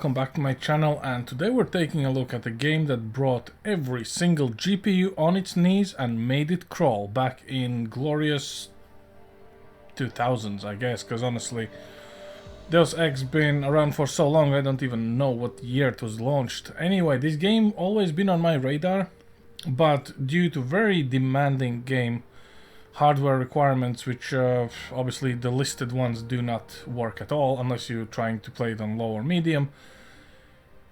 welcome back to my channel, and today we're taking a look at a game that brought every single GPU on its knees and made it crawl back in glorious 2000s, I guess, because honestly Deus Ex been around for so long I don't even know what year it was launched. Anyway, this game always been on my radar, but due to very demanding game hardware requirements, which obviously the listed ones do not work at all unless you're trying to play it on low or medium,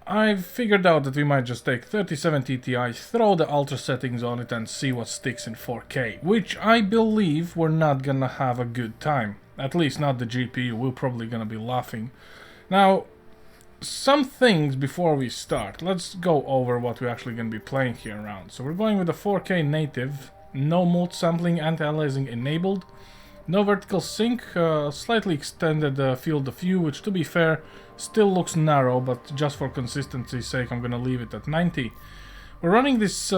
I've figured out that we might just take 3070 Ti, throw the ultra settings on it and see what sticks in 4K, which I believe we're not gonna have a good time. At least not the GPU, we're probably gonna be laughing. Now, some things before we start. Let's go over what we're actually gonna be playing here around. So we're going with a 4K native, no mode sampling, anti-aliasing enabled, no vertical sync, slightly extended field of view, which to be fair still looks narrow, but just for consistency's sake I'm gonna leave it at 90. We're running this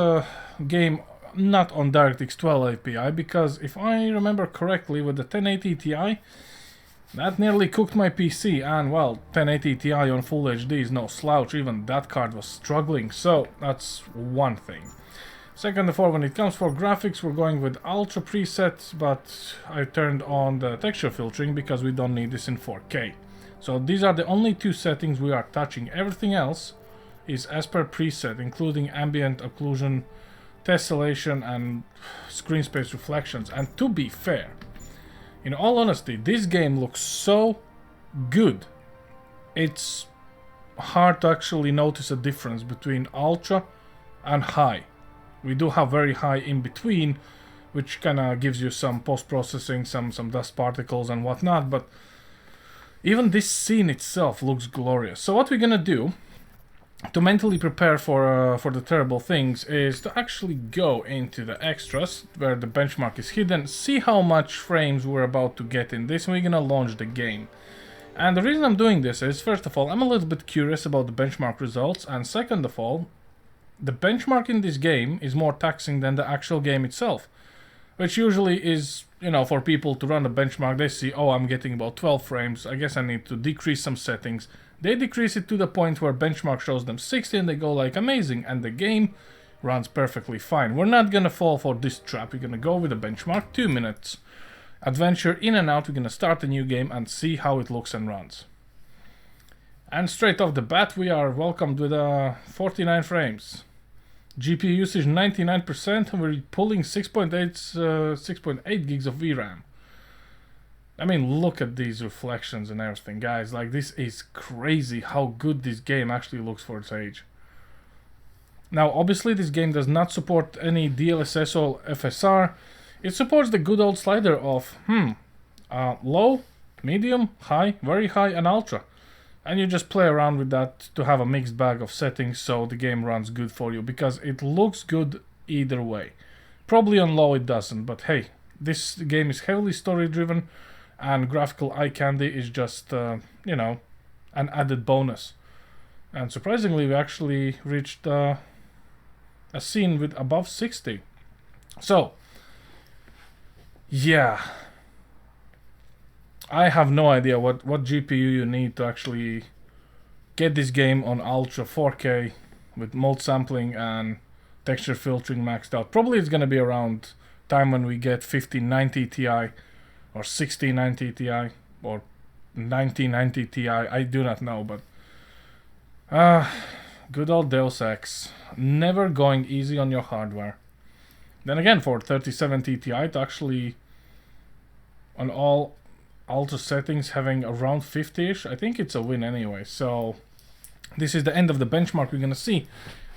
game not on DirectX 12 API because if I remember correctly, with the 1080 Ti that nearly cooked my PC, and well, 1080 Ti on Full HD is no slouch, even that card was struggling, so that's one thing. Second of all, when it comes for graphics, we're going with Ultra presets, but I turned on the texture filtering because we don't need this in 4K. So these are the only two settings we are touching. Everything else is as per preset, including ambient occlusion, tessellation, and screen space reflections. And to be fair, in all honesty, this game looks so good. It's hard to actually notice a difference between Ultra and High. We do have very high in between, which kind of gives you some post-processing, some dust particles and whatnot, but even this scene itself looks glorious. So what we're gonna do to mentally prepare for the terrible things is to actually go into the extras where the benchmark is hidden, see how much frames we're about to get in this, and we're gonna launch the game. And the reason I'm doing this is, first of all, I'm a little bit curious about the benchmark results, and second of all, the benchmark in this game is more taxing than the actual game itself, which usually is, you know, for people to run a benchmark, they see, oh, I'm getting about 12 frames, I guess I need to decrease some settings. They decrease it to the point where benchmark shows them 60 and they go like, amazing, and the game runs perfectly fine. We're not gonna fall for this trap, we're gonna go with the benchmark, 2 minutes. Adventure in and out, we're gonna start a new game and see how it looks and runs. And straight off the bat, we are welcomed with 49 frames. GPU usage 99%, and we're pulling 6.8 gigs of VRAM. I mean, look at these reflections and everything, guys. Like, this is crazy how good this game actually looks for its age. Now, obviously, this game does not support any DLSS or FSR. It supports the good old slider of low, medium, high, very high, and ultra. And you just play around with that to have a mixed bag of settings so the game runs good for you, because it looks good either way. Probably on low it doesn't, but hey, this game is heavily story driven and graphical eye candy is just, you know, an added bonus. And surprisingly, we actually reached a scene with above 60. So, yeah. I have no idea what GPU you need to actually get this game on Ultra 4K with mode sampling and texture filtering maxed out. Probably it's gonna be around time when we get 5090 Ti or 6090 Ti or 9090 Ti. I do not know, but good old Deus Ex. Never going easy on your hardware. Then again, for 3070 Ti to actually on all Ultra settings having around 50ish, I think it's a win anyway. So this is the end of the benchmark. We're gonna see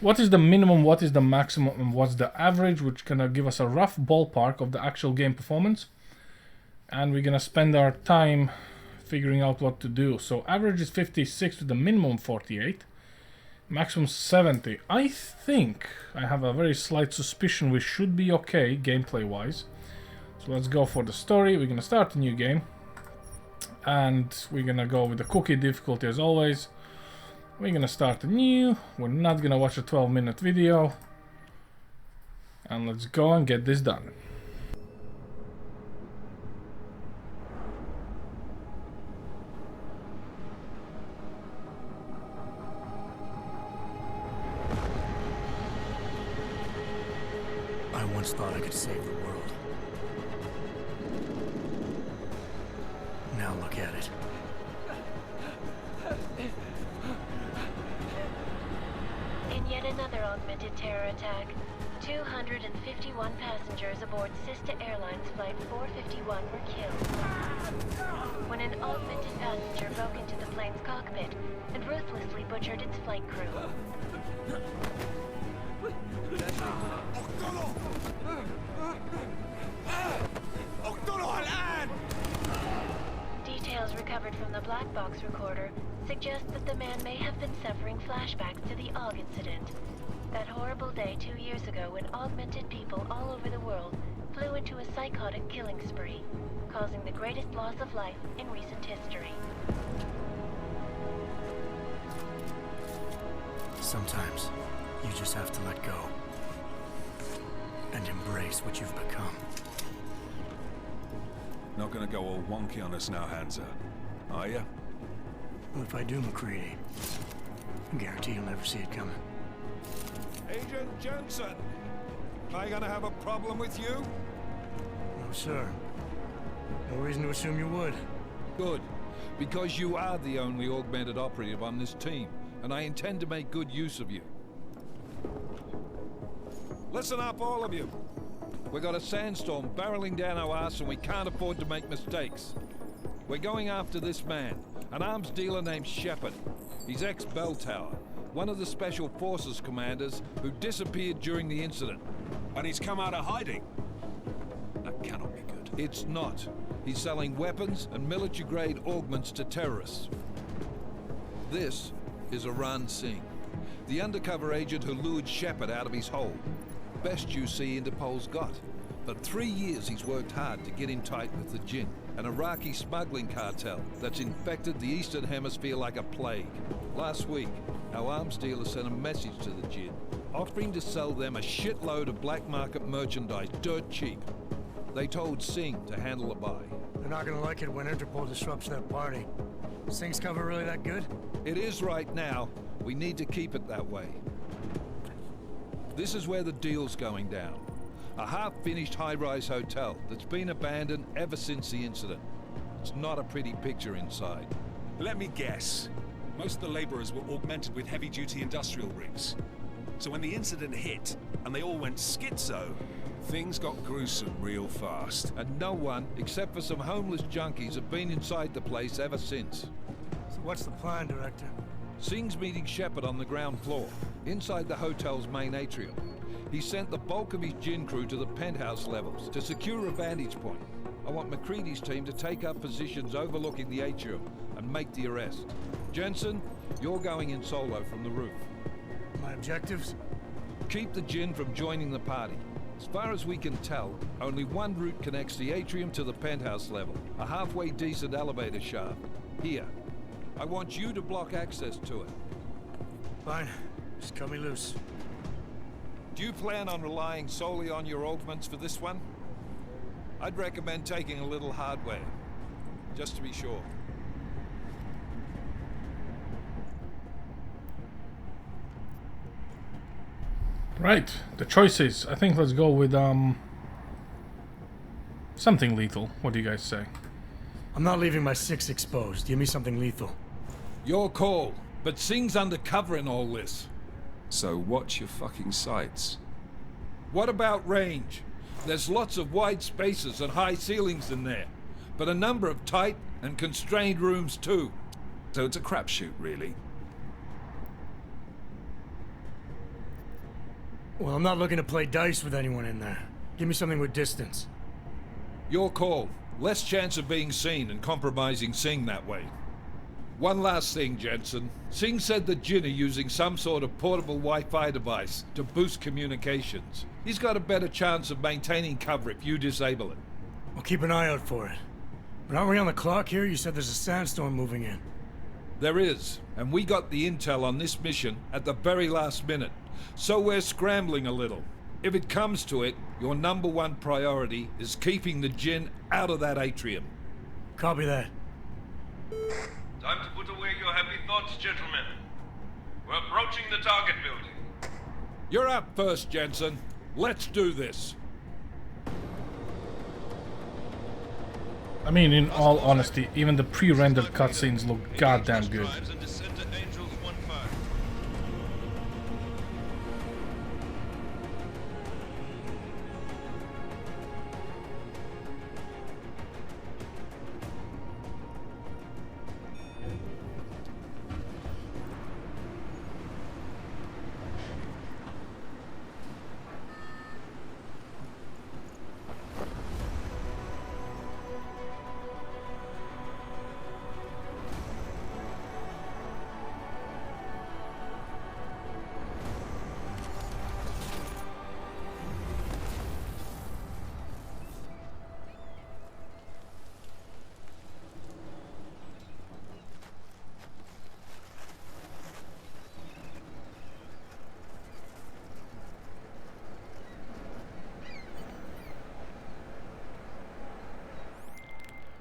what is the minimum, what is the maximum, and what's the average, which gonna give us a rough ballpark of the actual game performance, and we're gonna spend our time figuring out what to do. So average is 56 with the minimum 48, maximum 70. I think I have a very slight suspicion we should be okay gameplay wise. So let's go for the story. We're gonna start a new game, and we're gonna go with the cookie difficulty as always. We're gonna start anew. We're not gonna watch a 12-minute video, and let's go and get this done. always thought I could save the world. Now look at it. In yet another augmented terror attack, 251 passengers aboard Sister Airlines Flight 451 were killed when an augmented passenger broke into the plane's cockpit and ruthlessly butchered its flight crew. Details recovered from the black box recorder suggest that the man may have been suffering flashbacks to the AUG incident. That horrible day 2 years ago when augmented people all over the world flew into a psychotic killing spree, causing the greatest loss of life in recent history. Sometimes, you just have to let go. And embrace what you've become. Not gonna go all wonky on us now, Hansa, are ya? Well, if I do, McCready, I guarantee you'll never see it coming. Agent Jensen! Am I gonna have a problem with you? No, sir. No reason to assume you would. Good. Because you are the only augmented operative on this team, and I intend to make good use of you. Listen up, all of you. We got a sandstorm barreling down our ass and we can't afford to make mistakes. We're going after this man, an arms dealer named Shepard. He's ex-Bell Tower, one of the Special Forces commanders who disappeared during the incident. And he's come out of hiding. That cannot be good. It's not. He's selling weapons and military-grade augments to terrorists. This is Aran Singh, the undercover agent who lured Shepard out of his hole. Best you see Interpol's got. For 3 years he's worked hard to get in tight with the Jinn, an Iraqi smuggling cartel that's infected the Eastern Hemisphere like a plague. Last week, our arms dealer sent a message to the Jinn, offering to sell them a shitload of black market merchandise dirt cheap. They told Singh to handle the buy. They're not gonna like it when Interpol disrupts that party. Is Singh's cover really that good? It is right now. We need to keep it that way. This is where the deal's going down. A half-finished high-rise hotel that's been abandoned ever since the incident. It's not a pretty picture inside. Let me guess. Most of the laborers were augmented with heavy-duty industrial rigs. So when the incident hit, and they all went schizo, things got gruesome real fast. And no one, except for some homeless junkies, have been inside the place ever since. So what's the plan, Director? Singh's meeting Shepard on the ground floor, inside the hotel's main atrium. He sent the bulk of his Jinn crew to the penthouse levels to secure a vantage point. I want McCready's team to take up positions overlooking the atrium and make the arrest. Jensen, you're going in solo from the roof. My objectives? Keep the Jinn from joining the party. As far as we can tell, only one route connects the atrium to the penthouse level, a halfway decent elevator shaft. Here. I want you to block access to it. Fine. Just cut me loose. Do you plan on relying solely on your augments for this one? I'd recommend taking a little hardware, just to be sure. Right, the choices. I think let's go with something lethal. What do you guys say? I'm not leaving my 6 exposed. Give me something lethal. Your call, but Singh's undercover in all this. So watch your fucking sights. What about range? There's lots of wide spaces and high ceilings in there, but a number of tight and constrained rooms too. So it's a crapshoot, really. Well, I'm not looking to play dice with anyone in there. Give me something with distance. Your call. Less chance of being seen and compromising Singh that way. One last thing, Jensen. Singh said the Jinn are using some sort of portable Wi-Fi device to boost communications. He's got a better chance of maintaining cover if you disable it. I'll keep an eye out for it. But aren't we on the clock here? You said there's a sandstorm moving in. There is, and we got the intel on this mission at the very last minute. So we're scrambling a little. If it comes to it, your #1 priority is keeping the Jinn out of that atrium. Copy that. Time to put away your heavy thoughts, gentlemen. We're approaching the target building. You're up first, Jensen. Let's do this. I mean, in all honesty, even the pre-rendered cutscenes look goddamn good.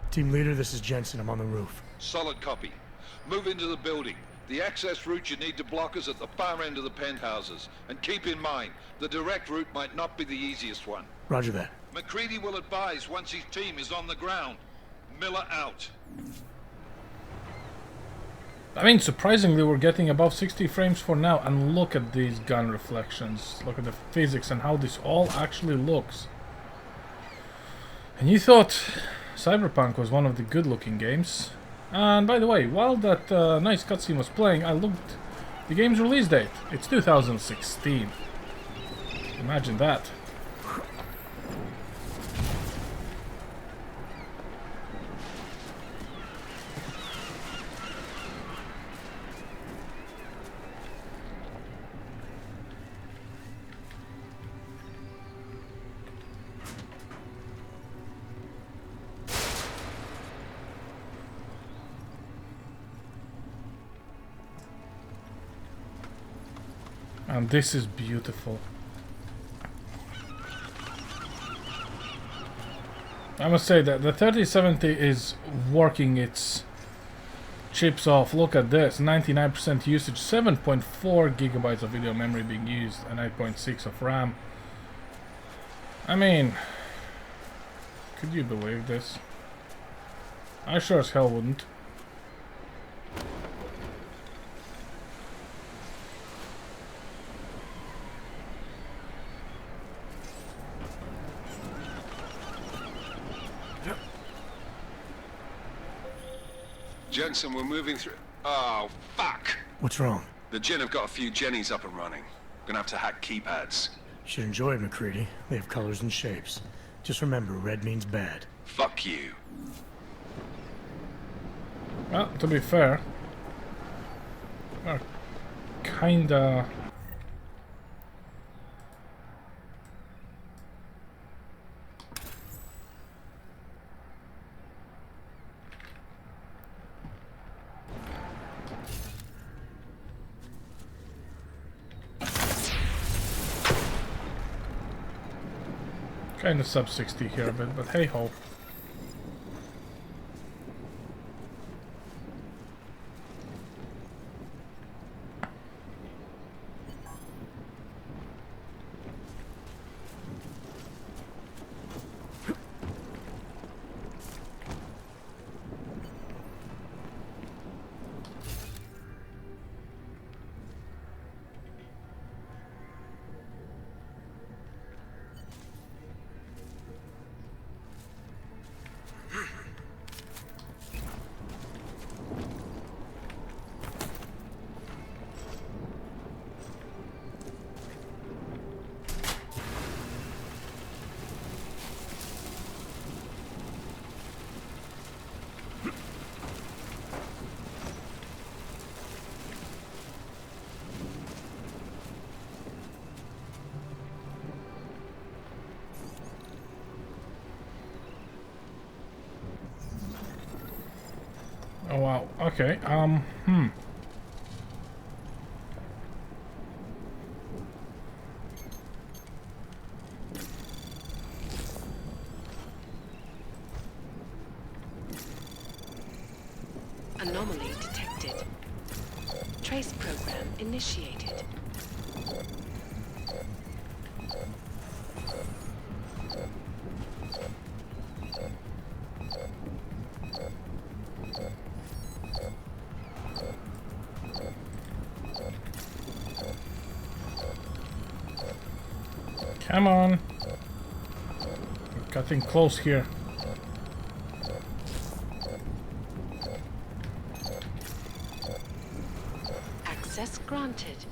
Team leader, this is Jensen. I'm on the roof. Solid copy. Move into the building. The access route you need to block is at the far end of the penthouses. And keep in mind, the direct route might not be the easiest one. Roger that. McCready will advise once his team is on the ground. Miller out. I mean, surprisingly, we're getting above 60 frames for now, and look at these gun reflections. Look at the physics and how this all actually looks. And you thought Cyberpunk was one of the good-looking games. And by the way, while that nice cutscene was playing, I looked the game's release date. It's 2016. Imagine that. And this is beautiful. I must say that the 3070 is working its chips off. Look at this, 99% usage, 7.4 gigabytes of video memory being used, and 8.6 of RAM. I mean, could you believe this? I sure as hell wouldn't. Jensen, we're moving through... Oh, fuck! What's wrong? The Jinn have got a few Jennies up and running. Gonna have to hack keypads. Should enjoy it, McCready. They have colors and shapes. Just remember, red means bad. Fuck you. Well, to be fair, kinda... Kind of sub 60 here a bit, but hey ho. Oh wow, okay, Anomaly detected. Trace program initiated. Come on. We're getting close here. Access granted.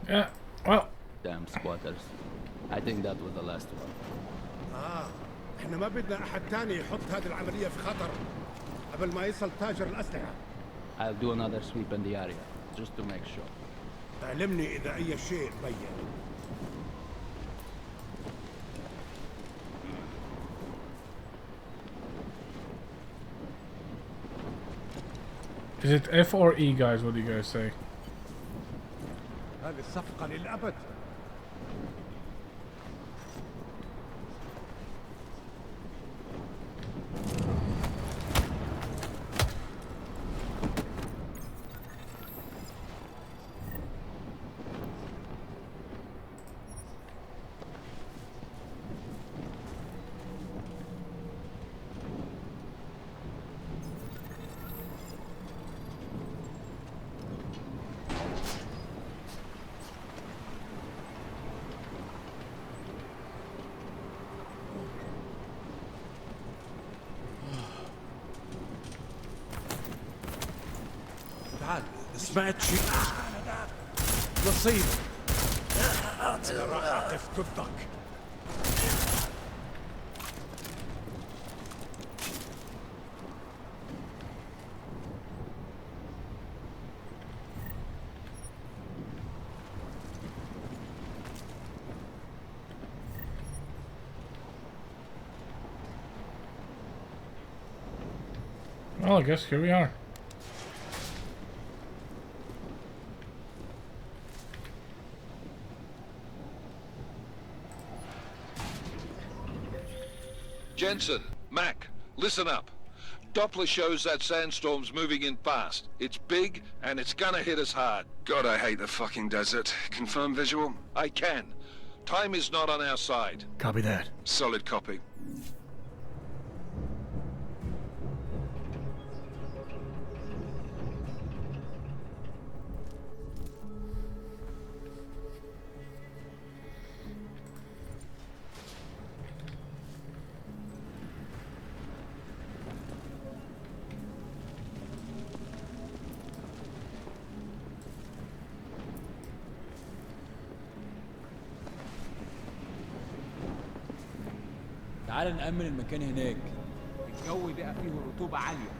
Yeah, well, Damn squatters. I think that was the last one. احنا ما بدنا احد تاني يحط هذه العملية في خطر قبل ما يصل تاجر الأسلحة. I'll do another sweep in the area, just to make sure. علمني إذا أي شيء بين. is it F or E, guys? What do you guys say? هذه الصفقة للأبد. تعال سمعت شيء نصيب أنا راح أقف ضدك. Well, I guess here we are. Jensen, Mac, listen up. Doppler shows that sandstorm's moving in fast. It's big, and it's gonna hit us hard. God, I hate the fucking desert. Confirm visual? I can. Time is not on our side. Copy that. Solid copy. تعال نأمن المكان هناك. الجو بقى فيه رطوبة عالية.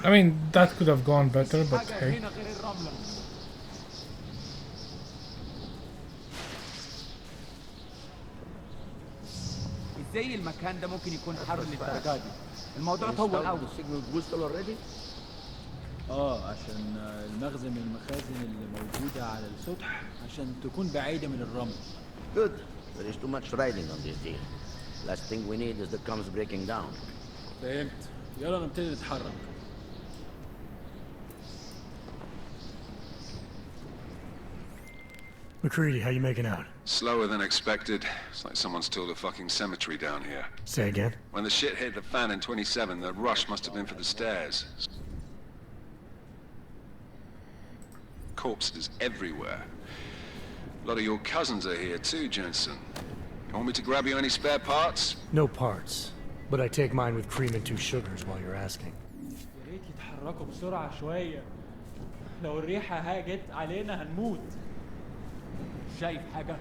I mean, that could have gone better, but hey. هنا غير الرملة. ازاي المكان ده ممكن يكون حر للدرجة دي؟ الموضوع طول قوي. عشان المخزن من المخازن اللي موجودة على السطح عشان تكون بعيدة من الرمل. Good. There is too much riding on this deal. Last thing we need is the comms breaking down. فهمت. يلا نبتدي نتحرك. McCready, how you making out? Slower than expected. It's like someone's tilled a fucking cemetery down here. Say again? When the shit hit the fan in 27, the rush must have been for the stairs. Corpses everywhere. A lot of your cousins are here too, Jensen. You want me to grab you any spare parts? No parts. But I take mine with cream and 2 sugars while you're asking. يا ريت يتحركوا بسرعة شوية. لو الريحة هاجت علينا هنموت. شايف حاجة؟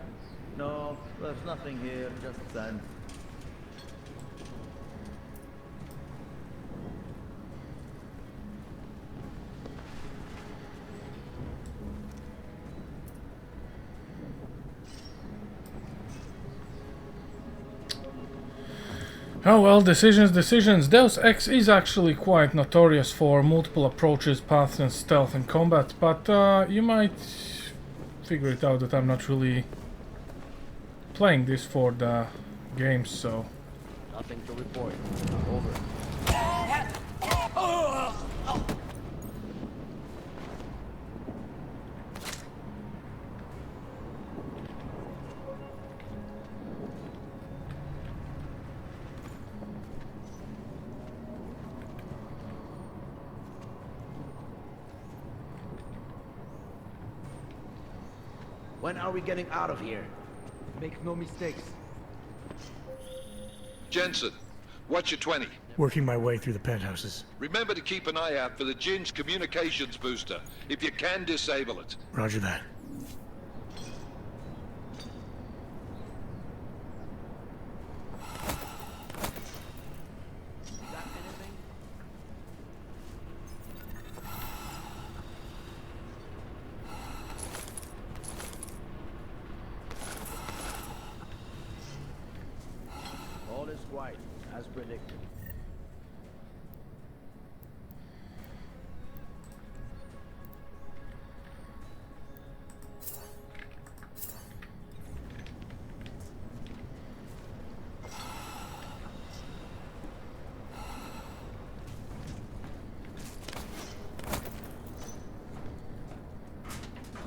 No, there's nothing here, just sand. Oh well, decisions. Deus Ex is actually quite notorious for multiple approaches, paths and stealth and combat, but you might figure it out that I'm not really playing this for the games, so Nothing to report. Over. When are we getting out of here? Make no mistakes. Jensen, what's your 20? Working my way through the penthouses. Remember to keep an eye out for the Jin's communications booster. If you can, disable it. Roger that. All is quiet, as predicted.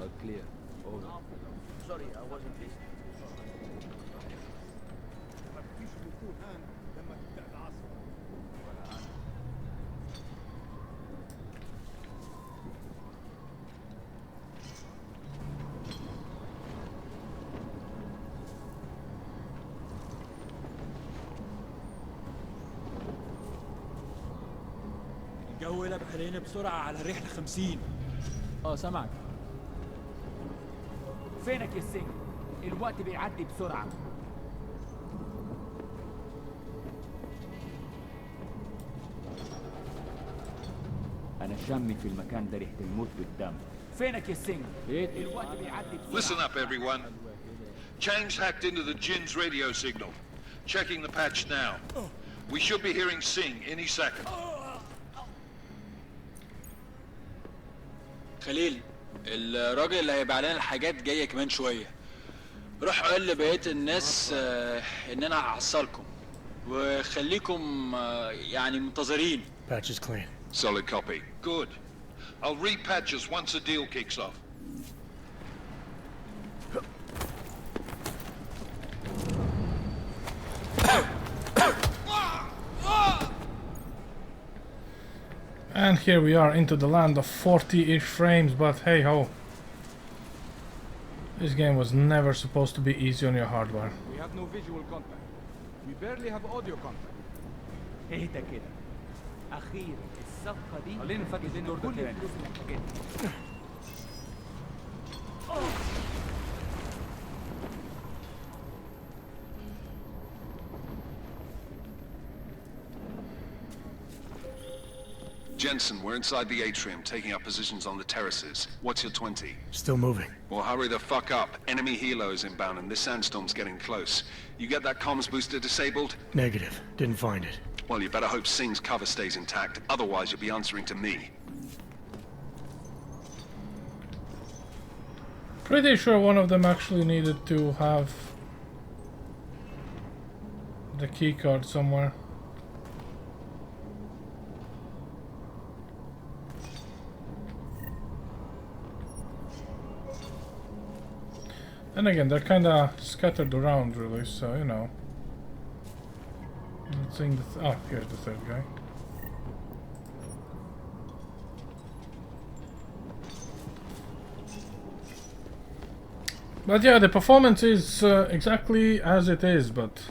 All clear. Over. Sorry, I wasn't listening. ما فيش بيكون هان لما تبدأ العاصفة. الجو قلب علينا بسرعة على الرحلة 50. سامعك. فينك يا السجن؟ الوقت بيعدي بسرعة. أنا شامي في المكان ده ريحة الموت والدم. فينك يا السجن؟ الوقت بيعدي بسرعة. Listen up, everyone. Chang's hacked into the Jin's radio signal. Checking the patch now. We should be hearing Sing any second. خليل، الراجل اللي هيبقى لنا الحاجات جاية كمان شوية. روح قول لبقية الناس إن أنا هحصلكم. وخليكم يعني منتظرين. Patch is clean. Solid copy. Good. I'll repatch us once the deal kicks off. And here we are into the land of 40-ish frames, but hey ho. This game was never supposed to be easy on your hardware. We have no visual contact. We barely have audio contact. اهدى كده. أخيرا الصفقة دي خلينا نفتح الدور ده تاني. Jensen, we're inside the atrium, taking up positions on the terraces. What's your 20? Still moving. Well, hurry the fuck up. Enemy helo is inbound and this sandstorm's getting close. You get that comms booster disabled? Negative. Didn't find it. Well, you better hope Singh's cover stays intact. Otherwise, you'll be answering to me. Pretty sure one of them actually needed to have the keycard somewhere. And again, they're kinda scattered around really, so you know. I'm seeing the here's the third guy. But yeah, the performance is exactly as it is, but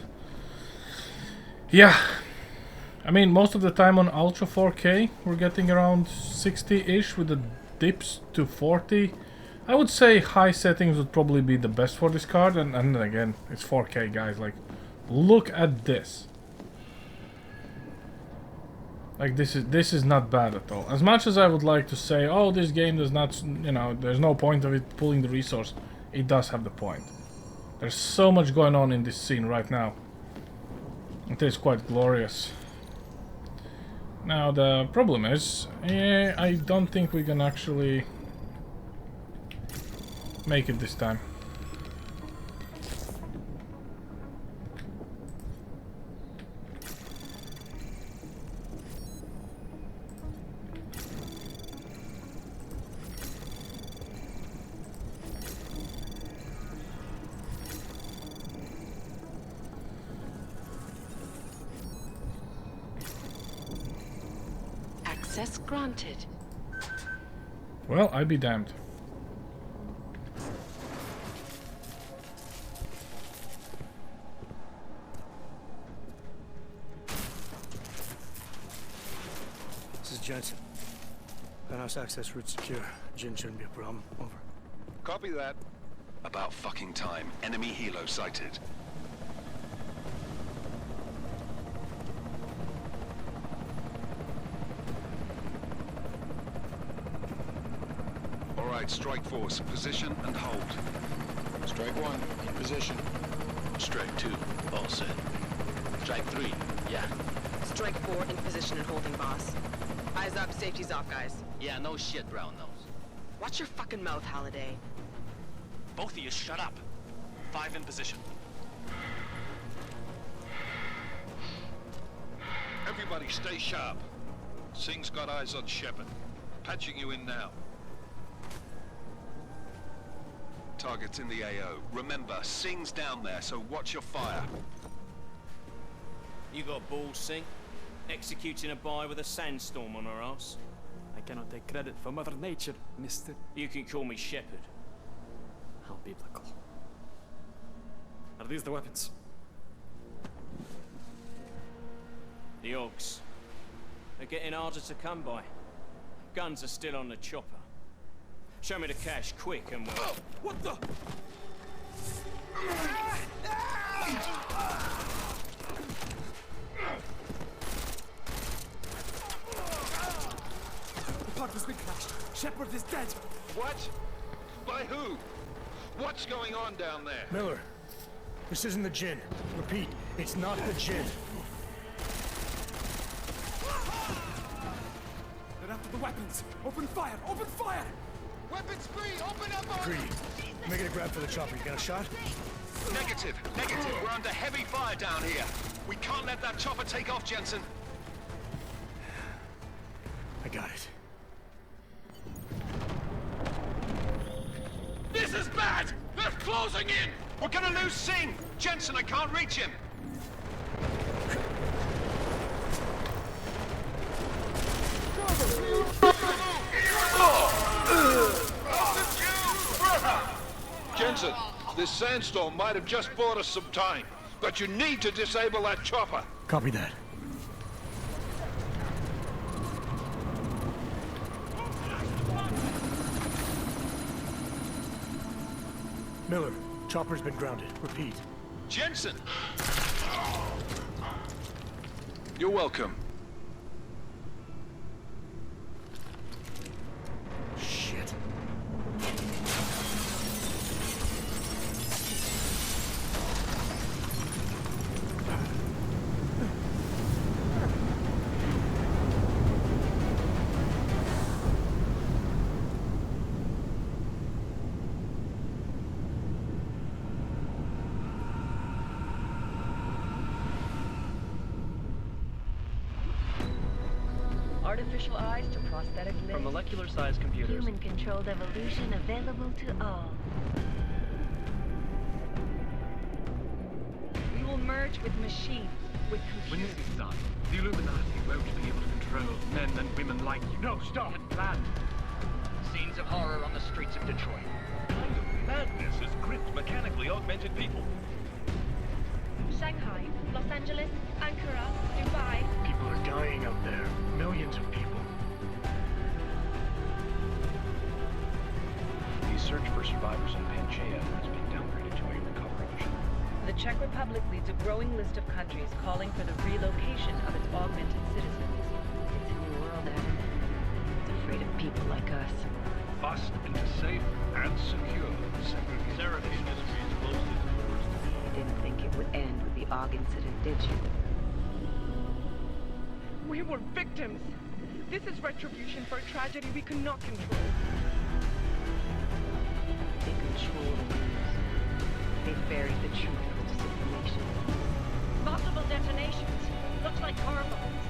yeah, I mean, most of the time on Ultra 4K we're getting around 60-ish with the dips to 40. I would say high settings would probably be the best for this card, and again, it's 4K, guys. Like, look at this. Like, this is not bad at all. As much as I would like to say, oh, this game does not, you know, there's no point of it pulling the resource, it does have the point. There's so much going on in this scene right now. It is quite glorious. Now, the problem is, I don't think we can actually make it this time. Access granted. Well, I be damned. This is Jensen. Penthouse access route secure. Jin shouldn't be a problem. Over. Copy that. About fucking time. Enemy helo sighted. All right, strike force. Position and hold. Strike 1, in position. Strike 2, all set. Strike 3, yeah. Strike 4, in position and holding, boss. Eyes up, safety's off, guys. Yeah, no shit, brown nose. Watch your fucking mouth, Halliday. Both of you shut up. 5 in position. Everybody stay sharp. Singh's got eyes on Shepard. Patching you in now. Target's in the AO. Remember, Singh's down there, so watch your fire. You got balls, Singh? Executing a buy with a sandstorm on her ass? I cannot take credit for Mother Nature, mister. You can call me Shepard. How biblical. Are these the weapons? The Ogs. They're getting harder to come by. Guns are still on the chopper. Show me the cash, quick, and we'll... Oh, what the? The park has been crashed. Shepard is dead. What? By who? What's going on down there? Miller, this isn't the Jinn. Repeat, it's not the Jinn. They're after the weapons. Open fire! Open fire! Weapons free! Open up! Greedy, making a grab for the chopper. You got a shot? Negative. Negative. We're under heavy fire down here. We can't let that chopper take off, Jensen. I got it. This is bad! They're closing in! We're gonna lose Singh! Jensen, I can't reach him! Jensen, this sandstorm might have just bought us some time, but you need to disable that chopper. Copy that. Miller, chopper's been grounded. Repeat. Jensen! You're welcome. Shit. Artificial eyes to prosthetic limbs. From molecular-sized computers. Human-controlled evolution available to all. We will merge with machines, with When computers. this is done, the Illuminati won't be able to control men and women like you. No, stop! And planned. Scenes of horror on the streets of Detroit. Kind of madness has gripped mechanically augmented people. Shanghai, Los Angeles, Ankara, Dubai. People are dying out there. Millions of people. The search for survivors in Panchaea has been downgraded to a recovery mission. The Czech Republic leads a growing list of countries calling for the relocation of its augmented citizens. It's a new world, Adam. It's afraid of people like us. Bust into safe and secure segregation industries close to the doors. You didn't think it would end with the AUG incident, did you? We were victims. This is retribution for a tragedy we cannot control. They control the news. They buried the truth with disinformation. Multiple detonations. Looks like car bombs.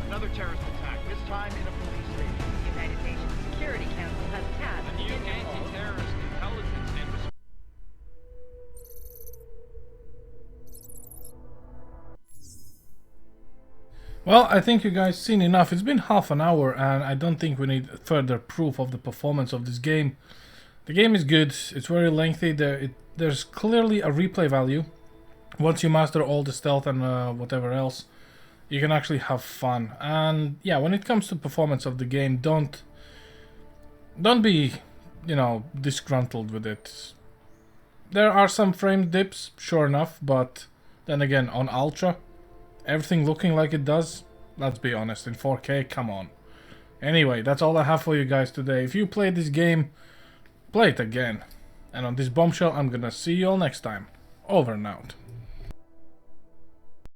Another terrorist attack, this time in a police station. The United Nations Security Council has tasked The new anti-terrorist intelligence and Well, I think you guys seen enough. It's been half an hour and I don't think we need further proof of the performance of this game. The game is good, it's very lengthy, there's clearly a replay value. Once you master all the stealth and whatever else, you can actually have fun. And yeah, when it comes to performance of the game, don't be, you know, disgruntled with it. There are some frame dips, sure enough, but then again, on Ultra, everything looking like it does, let's be honest, in 4K, come on. Anyway, that's all I have for you guys today. If you played this game, play it again. And on this bombshell, I'm gonna see you all next time. Over and out.